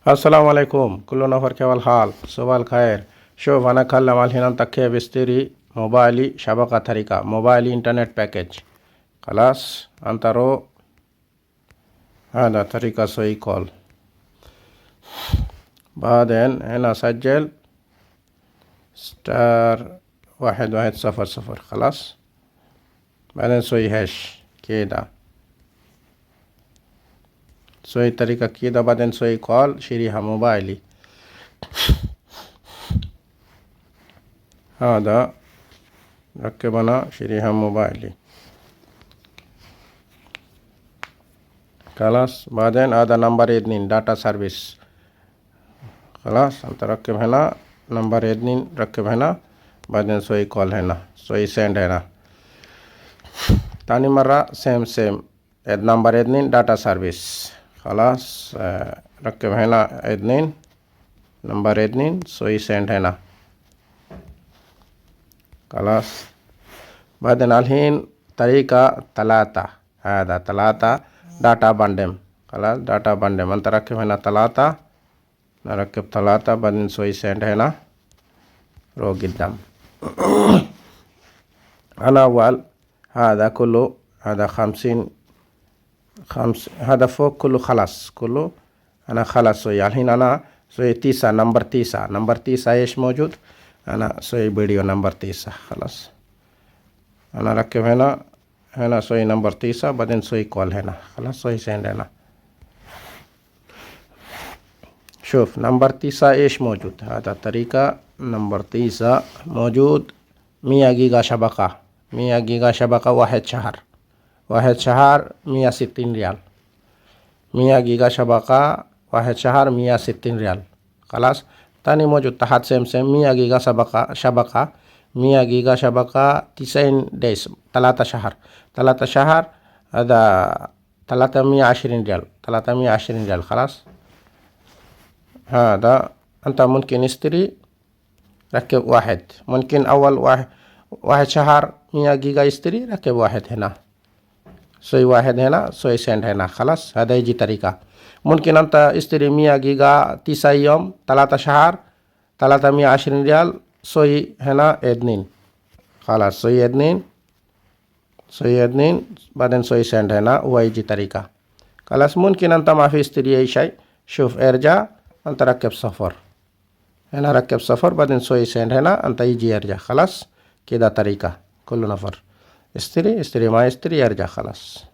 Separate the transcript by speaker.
Speaker 1: السلام عليكم، كل نفر كيف الحال؟ صباح الخير. شوف أنا أتكلم الحين كيف بشتري موبايلي شبكة طريقة موبايلي إنترنت باكج. خلاص أنت رو هذا طريقة سوي كول. بعدين هنا سجل ستار 1100. خلاص بعدين سوي هاش كده، سوي طريقة كده، بعدين سوي كول شريها موبايلي. هذا ركب أنا شريها موبايلي. خلاص بعدين هذا نمبر 2 داتا سيرفيس. خلاص أنت ركب هنا نمبر 2 ركب هنا، بعدين سوي كول هنا، سوي سند هنا. تاني مرة سيم نمبر 2 داتا سيرفيس. خلاص ركب هنا 2 نمبر 2 سوي سند هنا. خلاص بعدين الحين طريقة 3 هذا 3 داتا بندم. خلاص داتا بندم أنت ركب هنا 3 نركب 3 بعدين سوي سند هنا رو قدام. أنا أول هذا كله هذا 50 هذا فوق كله خلاص كله أنا خلاص سوي. الحين أنا سوي 9 نمبر 9 إيش موجود؟ أنا سوي فيديو نمبر 9. خلاص أنا ركب هنا سوي نمبر 9 بعدين سوي كول هنا. خلاص سوي سند هنا. شوف نمبر 9 إيش موجود؟ هذا طريقة نمبر 9 موجود 100 جيجا شبكة، 100 جيجا شبكة واحد شهر 160 ريال. 100 جيجا شبكة واحد شهر 160 ريال. خلاص تاني موجود تحت سيم 100 جيجا شبكة 100 جيجا شبكة 90 دايز 3 شهر هذا 320 ريال. خلاص هذا أنت ممكن يشتري ركب واحد، ممكن أول واحد شهر 100 جيجا يشتري ركب واحد هنا، سوي واحد هنا سوي سند هنا. خلاص هذا يجي طريقة. ممكن أنت اشتري 100 جيجا 9 يوم 3 شهر 320 ريال سوي هنا 2. خلاص سوي 2 بعدين سوي سند هنا ويجي طريقة. خلاص ممكن أنت ما في اشتري أي شيء، شوف ارجع أنت ركب 0 هنا، ركب 0 بعدين سوي سند هنا أنت يجي يرجع. خلاص كده طريقة كل نفر اشتري ما يشتري يرجع. خلاص.